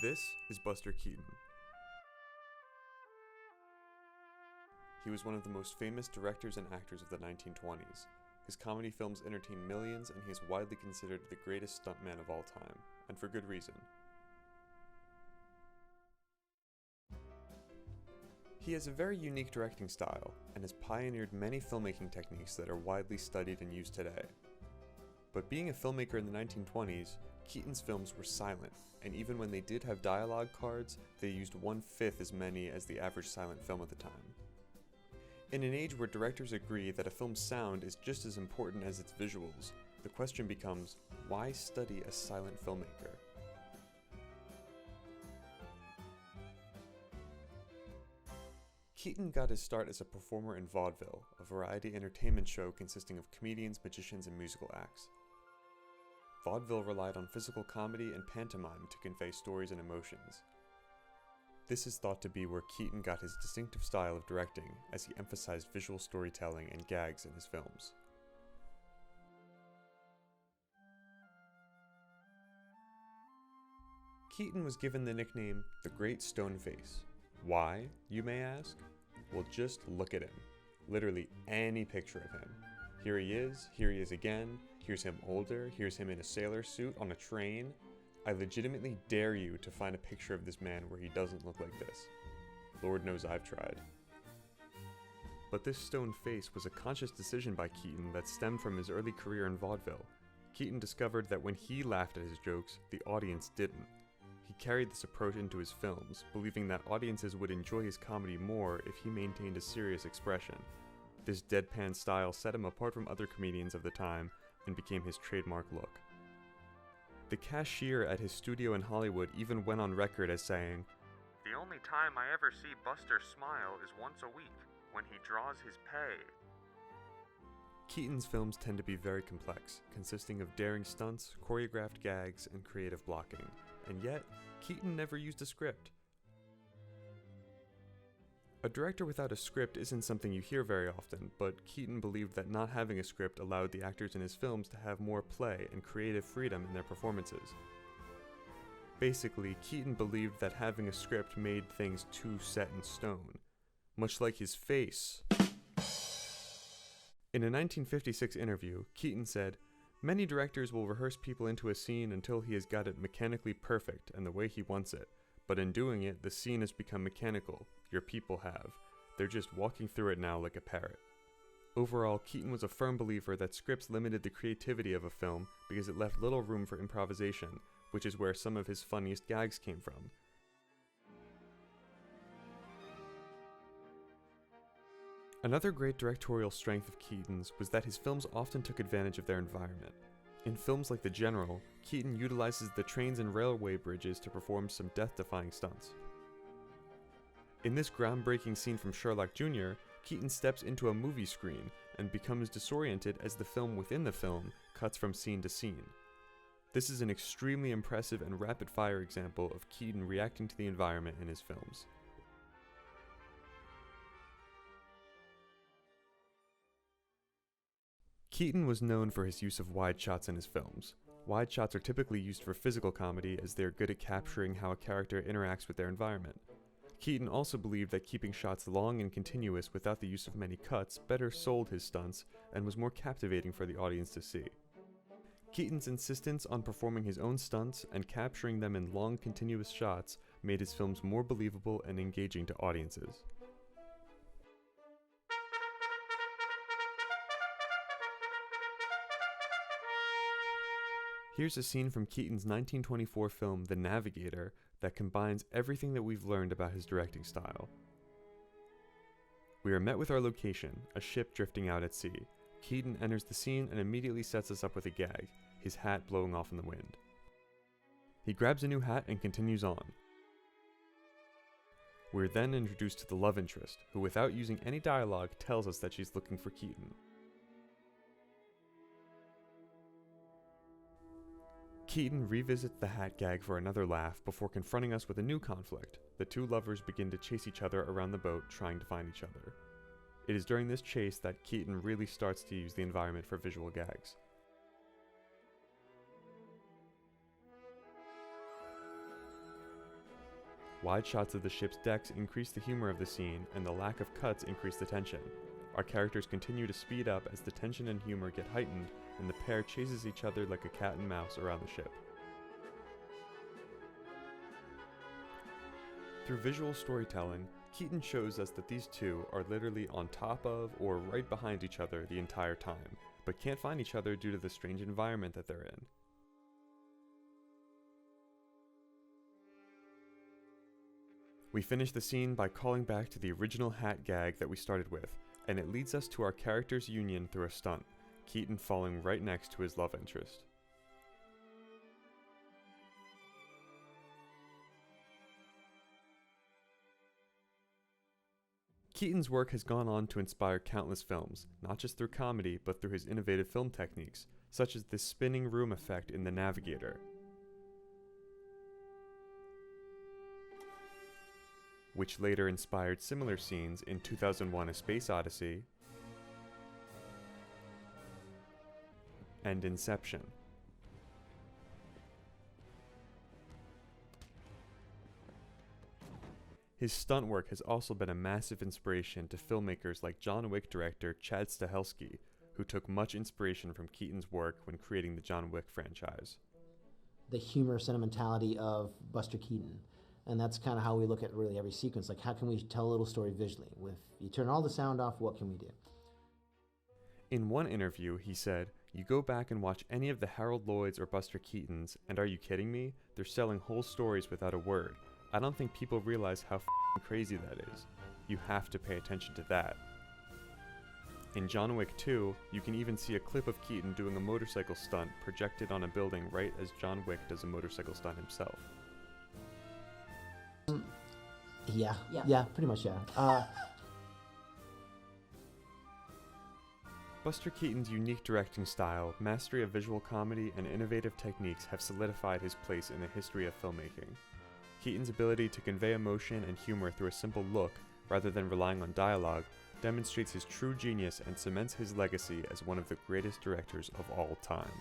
This is Buster Keaton. He was one of the most famous directors and actors of the 1920s. His comedy films entertained millions, and he is widely considered the greatest stuntman of all time, and for good reason. He has a very unique directing style, and has pioneered many filmmaking techniques that are widely studied and used today. But being a filmmaker in the 1920s, Keaton's films were silent, and even when they did have dialogue cards, they used 1/5 as many as the average silent film at the time. In an age where directors agree that a film's sound is just as important as its visuals, the question becomes, why study a silent filmmaker? Keaton got his start as a performer in Vaudeville, a variety entertainment show consisting of comedians, magicians, and musical acts. Vaudeville relied on physical comedy and pantomime to convey stories and emotions. This is thought to be where Keaton got his distinctive style of directing, as he emphasized visual storytelling and gags in his films. Keaton was given the nickname the Great Stone Face. Why, you may ask? Well, just look at him. Literally any picture of him. Here he is again, here's him older, here's him in a sailor suit on a train. I legitimately dare you to find a picture of this man where he doesn't look like this. Lord knows I've tried. But this stone face was a conscious decision by Keaton that stemmed from his early career in vaudeville. Keaton discovered that when he laughed at his jokes, the audience didn't. He carried this approach into his films, believing that audiences would enjoy his comedy more if he maintained a serious expression. This deadpan style set him apart from other comedians of the time and became his trademark look. The cashier at his studio in Hollywood even went on record as saying, "The only time I ever see Buster smile is once a week, when he draws his pay." Keaton's films tend to be very complex, consisting of daring stunts, choreographed gags, and creative blocking, and yet, Keaton never used a script. A director without a script isn't something you hear very often, but Keaton believed that not having a script allowed the actors in his films to have more play and creative freedom in their performances. Basically, Keaton believed that having a script made things too set in stone, much like his face. In a 1956 interview, Keaton said, "Many directors will rehearse people into a scene until he has got it mechanically perfect and the way he wants it. But in doing it, the scene has become mechanical. Your people have. They're just walking through it now like a parrot." Overall, Keaton was a firm believer that scripts limited the creativity of a film because it left little room for improvisation, which is where some of his funniest gags came from. Another great directorial strength of Keaton's was that his films often took advantage of their environment. In films like The General, Keaton utilizes the trains and railway bridges to perform some death-defying stunts. In this groundbreaking scene from Sherlock Jr., Keaton steps into a movie screen and becomes disoriented as the film within the film cuts from scene to scene. This is an extremely impressive and rapid-fire example of Keaton reacting to the environment in his films. Keaton was known for his use of wide shots in his films. Wide shots are typically used for physical comedy as they are good at capturing how a character interacts with their environment. Keaton also believed that keeping shots long and continuous without the use of many cuts better sold his stunts and was more captivating for the audience to see. Keaton's insistence on performing his own stunts and capturing them in long continuous shots made his films more believable and engaging to audiences. Here's a scene from Keaton's 1924 film, The Navigator, that combines everything that we've learned about his directing style. We are met with our location, a ship drifting out at sea. Keaton enters the scene and immediately sets us up with a gag, his hat blowing off in the wind. He grabs a new hat and continues on. We're then introduced to the love interest, who without using any dialogue tells us that she's looking for Keaton. Keaton revisits the hat gag for another laugh before confronting us with a new conflict. The two lovers begin to chase each other around the boat, trying to find each other. It is during this chase that Keaton really starts to use the environment for visual gags. Wide shots of the ship's decks increase the humor of the scene, and the lack of cuts increase the tension. Our characters continue to speed up as the tension and humor get heightened, and the pair chases each other like a cat and mouse around the ship. Through visual storytelling, Keaton shows us that these two are literally on top of or right behind each other the entire time, but can't find each other due to the strange environment that they're in. We finish the scene by calling back to the original hat gag that we started with, and it leads us to our character's union through a stunt, Keaton falling right next to his love interest. Keaton's work has gone on to inspire countless films, not just through comedy, but through his innovative film techniques, such as the spinning room effect in The Navigator, which later inspired similar scenes in 2001: A Space Odyssey and Inception. His stunt work has also been a massive inspiration to filmmakers like John Wick director Chad Stahelski, who took much inspiration from Keaton's work when creating the John Wick franchise. The humor, sentimentality of Buster Keaton. And that's kind of how we look at really every sequence. Like, how can we tell a little story visually? If you turn all the sound off, what can we do? In one interview, he said, "You go back and watch any of the Harold Lloyds or Buster Keatons, and are you kidding me? They're selling whole stories without a word. I don't think people realize how crazy that is. You have to pay attention to that." In John Wick 2, you can even see a clip of Keaton doing a motorcycle stunt projected on a building right as John Wick does a motorcycle stunt himself. Yeah, pretty much, yeah. Buster Keaton's unique directing style, mastery of visual comedy, and innovative techniques have solidified his place in the history of filmmaking. Keaton's ability to convey emotion and humor through a simple look, rather than relying on dialogue, demonstrates his true genius and cements his legacy as one of the greatest directors of all time.